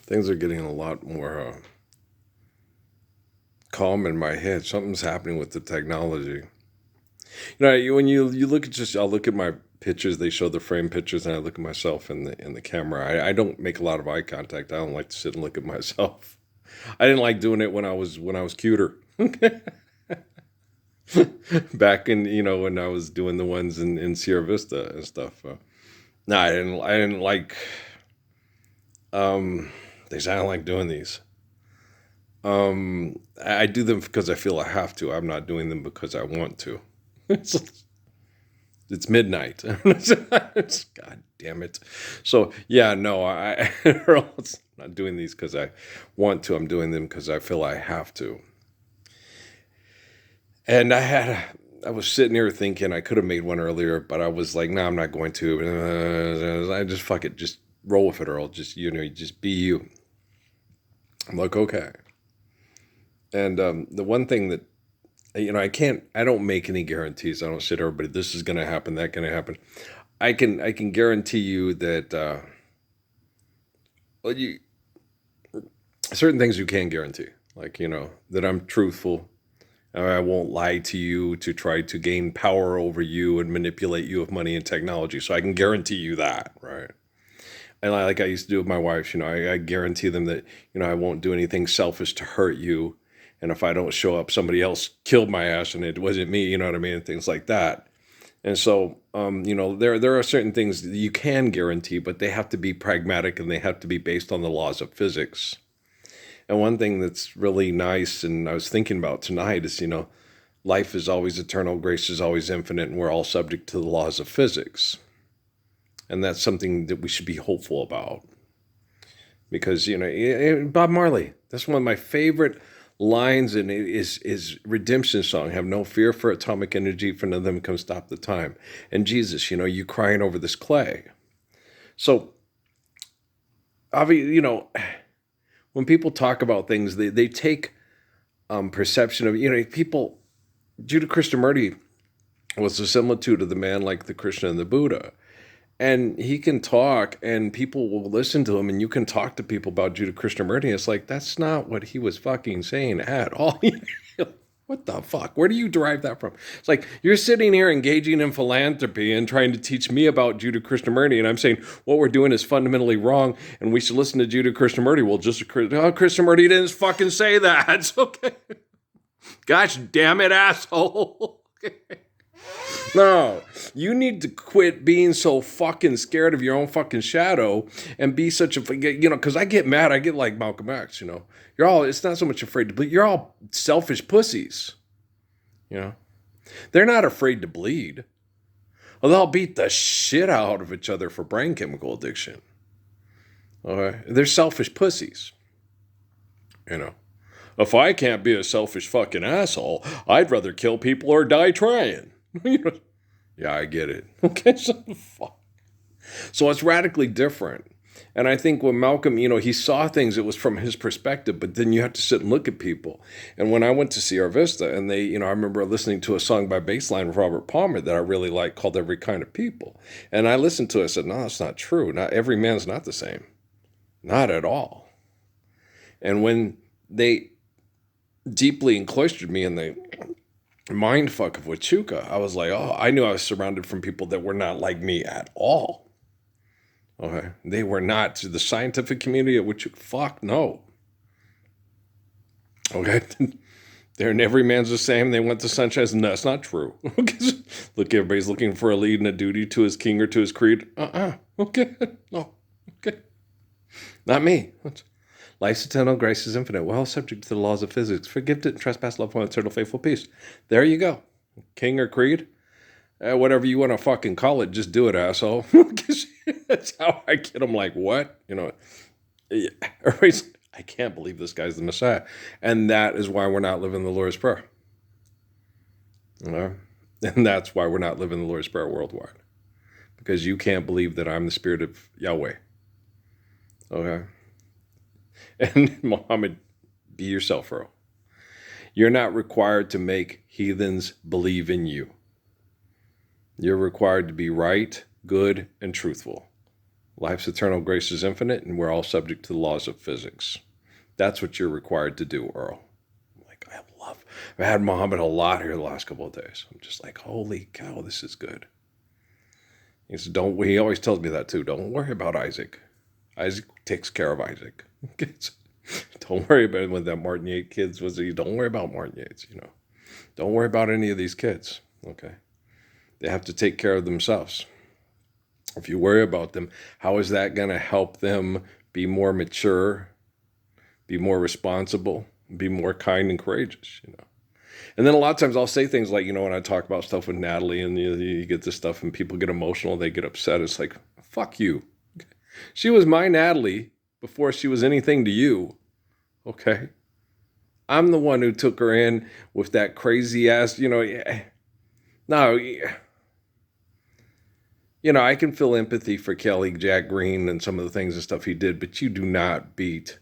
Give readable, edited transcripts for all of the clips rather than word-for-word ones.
Things are getting a lot more calm in my head. Something's happening with the technology. When you look at I'll look at my pictures. They show the frame pictures, and I look at myself in the camera. I don't make a lot of eye contact. I don't like to sit and look at myself. I didn't like doing it when I was cuter. Back in when I was doing the ones in Sierra Vista and stuff. No, I didn't like. Um, I don't like doing these. I do them because I feel I have to. I'm not doing them because I want to. It's, it's midnight. God damn it. So yeah, no, I'm not doing these because I want to. I'm doing them because I feel I have to. And I was sitting here thinking I could have made one earlier, but I was like, no, I'm not going to. I just fuck it, just roll with it, Earl. Just just be you. I'm like, okay. And the one thing that I don't make any guarantees. I don't say to everybody, this is going to happen, that going to happen. I can guarantee you that well, you certain things you can guarantee, like that I'm truthful. I won't lie to you to try to gain power over you and manipulate you with money and technology. So I can guarantee you that, right? And like I used to do with my wife, I guarantee them that I won't do anything selfish to hurt you. And if I don't show up, somebody else killed my ass, and it wasn't me. You know what I mean? And things like that. And so, there are certain things that you can guarantee, but they have to be pragmatic and they have to be based on the laws of physics. And one thing that's really nice, and I was thinking about tonight, is life is always eternal, grace is always infinite, and we're all subject to the laws of physics. And that's something that we should be hopeful about. Because Bob Marley, that's one of my favorite lines, and it is Redemption song. Have no fear for atomic energy, for none of them can stop the time. And Jesus, you crying over this clay. So obviously, when people talk about things, they take perception of people. Judah Krishnamurti was a similitude of the man like the Krishna and the Buddha. And he can talk, and people will listen to him, and you can talk to people about Judah Krishnamurti. It's like, that's not what he was fucking saying at all. What the fuck? Where do you derive that from? It's like, you're sitting here engaging in philanthropy and trying to teach me about Judah Krishnamurti, and I'm saying what we're doing is fundamentally wrong, and we should listen to Judah Krishnamurti. Well, Krishnamurti didn't fucking say that. It's okay. Gosh damn it, asshole. No, you need to quit being so fucking scared of your own fucking shadow and be such a, because I get mad. I get like Malcolm X, it's not so much afraid to bleed. You're all selfish pussies, you know. They're not afraid to bleed. Well, they'll beat the shit out of each other for brain chemical addiction. Okay? They're selfish pussies, If I can't be a selfish fucking asshole, I'd rather kill people or die trying. Yeah, I get it. Okay, so it's radically different. And I think when Malcolm, he saw things, it was from his perspective, but then you have to sit and look at people. And when I went to Sierra Vista, and I remember listening to a song by Baseline with Robert Palmer that I really liked called Every Kind of People. And I listened to it and said, no, that's not true. Not every man's not the same. Not at all. And when they deeply encloistered me in the mind fuck of Huachuca, I was like, oh, I knew I was surrounded from people that were not like me at all. Okay, they were not to the scientific community at Huachuca. Fuck no. Okay, they're every man's the same. They went to sunshine. No, that's not true. Look, everybody's looking for a lead and a duty to his king or to his creed. Okay, no, okay, not me. Life's eternal, grace is infinite. We're all subject to the laws of physics. Forgive it, trespass, love, one, eternal, faithful, peace. There you go. King or creed. Whatever you want to fucking call it, just do it, asshole. That's how I get them. Like, what? Everybody's, I can't believe this guy's the Messiah. And that is why we're not living the Lord's Prayer. And that's why we're not living the Lord's Prayer worldwide. Because you can't believe that I'm the spirit of Yahweh. Okay? And Muhammad, be yourself, bro. You're not required to make heathens believe in you. You're required to be right, good, and truthful. Life's eternal grace is infinite, and we're all subject to the laws of physics. That's what you're required to do, Earl. Like, I've had Muhammad a lot here the last couple of days. I'm just like, holy cow, this is good. He says, he always tells me that too. Don't worry about Isaac. Isaac takes care of Isaac. Don't worry about when that Martin Yates kids was. Don't worry about Martin Yates. Don't worry about any of these kids. Okay, they have to take care of themselves. If you worry about them, how is that going to help them be more mature, be more responsible, be more kind and courageous? And then a lot of times I'll say things like, when I talk about stuff with Natalie, and you get this stuff and people get emotional, they get upset. It's like, fuck you. She was my Natalie before she was anything to you. Okay. I'm the one who took her in with that crazy ass, no, I can feel empathy for Kelly Jack Green and some of the things and stuff he did, but you do not beat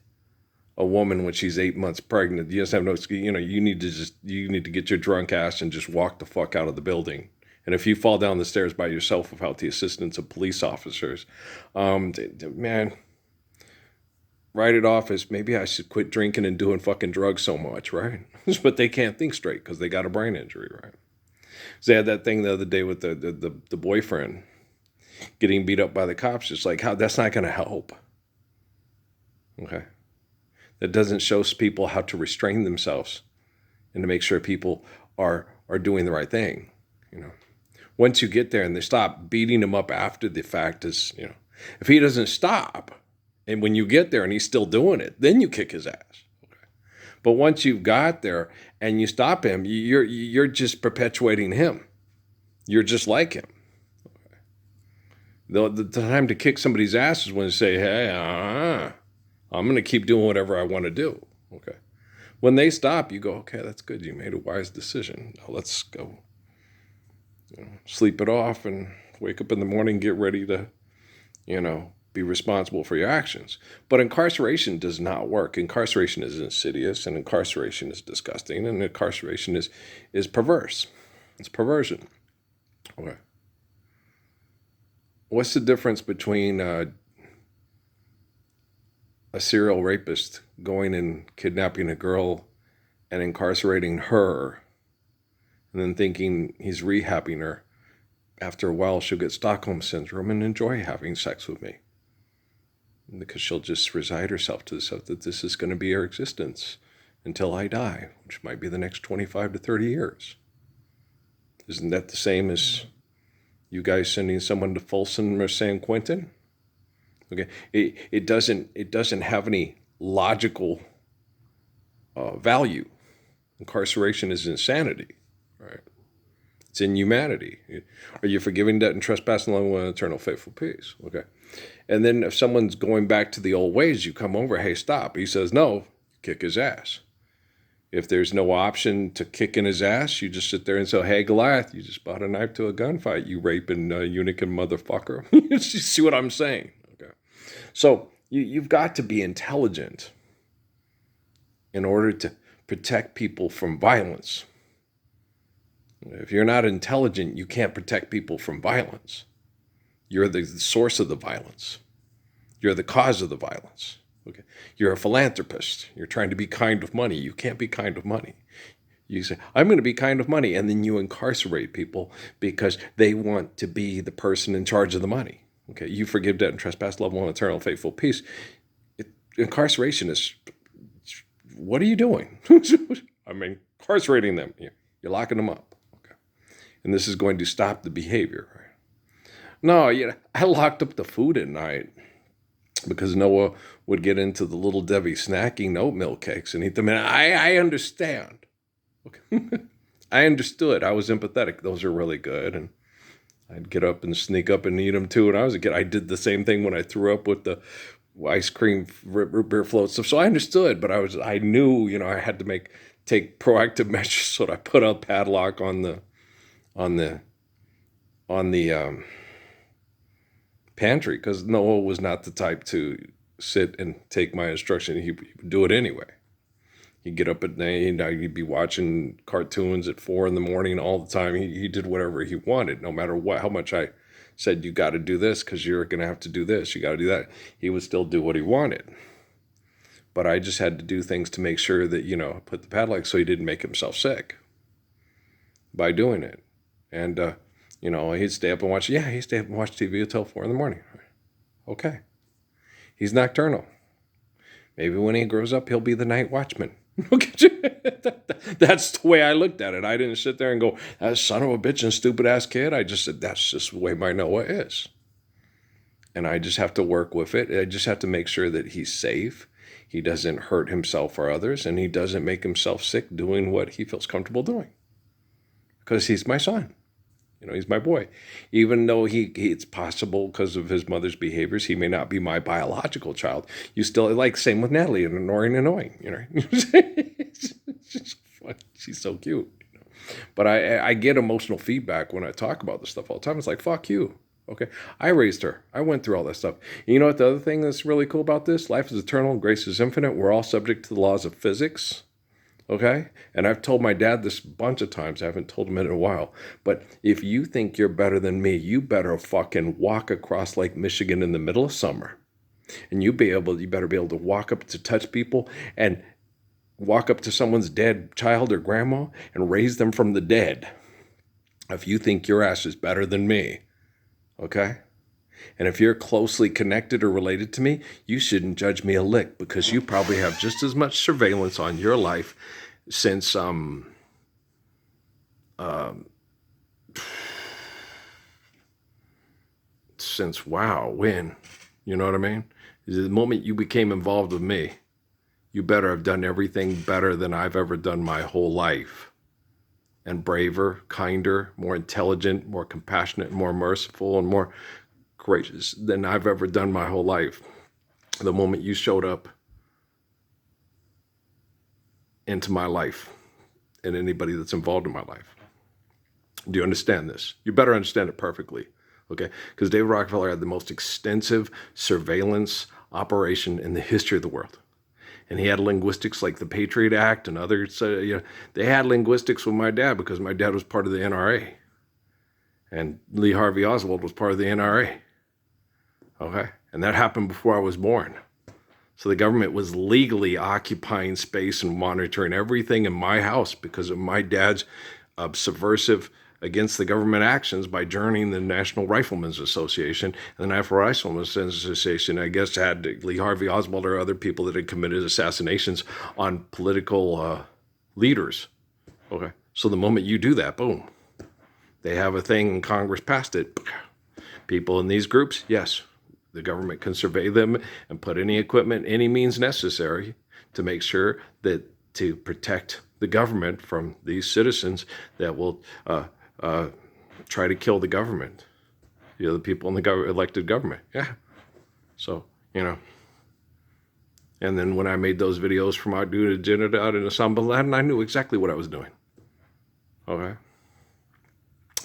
a woman when she's 8 months pregnant. You just have no, you need to get your drunk ass and just walk the fuck out of the building. And if you fall down the stairs by yourself without the assistance of police officers, man, write it off as maybe I should quit drinking and doing fucking drugs so much, right? But they can't think straight because they got a brain injury, right? So they had that thing the other day with the boyfriend getting beat up by the cops. It's like, that's not going to help. Okay. That doesn't show people how to restrain themselves and to make sure people are doing the right thing. Once you get there and they stop beating him up after the fact, if he doesn't stop, and when you get there and he's still doing it, then you kick his ass. Okay. But once you've got there and you stop him, you're just perpetuating him. You're just like him. Okay. The time to kick somebody's ass is when you say, hey, I'm going to keep doing whatever I want to do. Okay. When they stop, you go, okay, that's good. You made a wise decision. Now let's go. Sleep it off and wake up in the morning, get ready to, be responsible for your actions. But incarceration does not work. Incarceration is insidious, and incarceration is disgusting, and incarceration is perverse. It's perversion. Okay. What's the difference between a serial rapist going and kidnapping a girl and incarcerating her and then thinking he's rehabbing her? After a while, she'll get Stockholm Syndrome and enjoy having sex with me, because she'll just resign herself to the stuff that this is going to be her existence until I die, which might be the next 25 to 30 years. Isn't that the same as you guys sending someone to Folsom or San Quentin? Okay, it doesn't have any logical value. Incarceration is insanity, right? It's inhumanity. Are you forgiving debt and trespass and loving one eternal faithful peace? Okay. And then if someone's going back to the old ways, you come over, hey, stop. He says no, kick his ass. If there's no option to kick in his ass, you just sit there and say, hey, Goliath, you just bought a knife to a gunfight, you raping eunuch and motherfucker. You see what I'm saying? Okay. So you've got to be intelligent in order to protect people from violence. If you're not intelligent, you can't protect people from violence. You're the source of the violence. You're the cause of the violence. Okay. You're a philanthropist. You're trying to be kind with money. You can't be kind with money. You say, I'm going to be kind with money, and then you incarcerate people because they want to be the person in charge of the money. Okay. You forgive debt and trespass, love one, eternal, faithful peace. Incarceration is, what are you doing? Incarcerating them. You're locking them up. Okay. And this is going to stop the behavior. Right? No, I locked up the food at night because Noah would get into the Little Debbie snacking oatmeal cakes and eat them. And I understand. Okay. I understood. I was empathetic. Those are really good. And I'd get up and sneak up and eat them too. When I was a kid, I did the same thing when I threw up with the ice cream root beer float stuff. So I understood, but I knew, I had to take proactive measures. So I put a padlock on the pantry, because Noah was not the type to sit and take my instruction. He would do it anyway. He'd get up at night, he'd be watching cartoons at 4 a.m. all the time. He did whatever he wanted, no matter how much I said, you got to do this because you're going to have to do this. You got to do that. He would still do what he wanted. But I just had to do things to make sure that, put the padlock so he didn't make himself sick by doing it. And, he'd stay up and watch. Yeah, he'd stay up and watch TV until 4 a.m. Okay. He's nocturnal. Maybe when he grows up, he'll be the night watchman. That's the way I looked at it. I didn't sit there and go, that son of a bitch and stupid ass kid. I just said, that's just the way my Noah is. And I just have to work with it. I just have to make sure that he's safe. He doesn't hurt himself or others, and he doesn't make himself sick doing what he feels comfortable doing. Because he's my son. He's my boy. Even though it's possible because of his mother's behaviors, he may not be my biological child. You still, like, same with Natalie and annoying. It's just fun. She's so cute. But I get emotional feedback when I talk about this stuff all the time. It's like, fuck you. Okay, I raised her. I went through all that stuff. And you know what the other thing that's really cool about this? Life is eternal, grace is infinite. We're all subject to the laws of physics. Okay? And I've told my dad this a bunch of times. I haven't told him in a while. But if you think you're better than me, you better fucking walk across Lake Michigan in the middle of summer. And you better be able to walk up to touch people and walk up to someone's dead child or grandma and raise them from the dead. If you think your ass is better than me, okay? And if you're closely connected or related to me, you shouldn't judge me a lick because you probably have just as much surveillance on your life since wow, when? You know what I mean? The moment you became involved with me, you better have done everything better than I've ever done my whole life. And braver, kinder, more intelligent, more compassionate, more merciful, and more gracious than I've ever done my whole life. The moment you showed up into my life and anybody that's involved in my life. Do you understand this? You better understand it perfectly, okay? Because David Rockefeller had the most extensive surveillance operation in the history of the world. And he had linguistics like the Patriot Act and others. They had linguistics with my dad because my dad was part of the NRA. And Lee Harvey Oswald was part of the NRA. Okay? And that happened before I was born. So the government was legally occupying space and monitoring everything in my house because of my dad's subversive against the government actions by joining the National Riflemen's Association. And the National Riflemen's Association, I guess, had Lee Harvey Oswald or other people that had committed assassinations on political leaders. Okay, so the moment you do that, boom, they have a thing and Congress passed it. People in these groups, yes, the government can survey them and put any equipment, any means necessary to make sure that to protect the government from these citizens that will try to kill the government, the people in the elected government. Yeah. So, and then when I made those videos from out doing Jinadad and Osama bin Laden, I knew exactly what I was doing. Okay.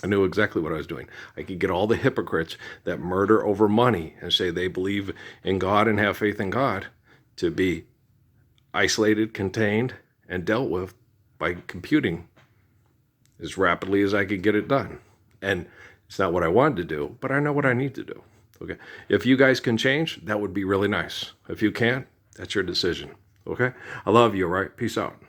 I knew exactly what I was doing. I could get all the hypocrites that murder over money and say they believe in God and have faith in God to be isolated, contained, and dealt with by computing as rapidly as I could get it done. And it's not what I wanted to do, but I know what I need to do. Okay. If you guys can change, that would be really nice. If you can't, that's your decision. Okay. I love you, all right? Peace out.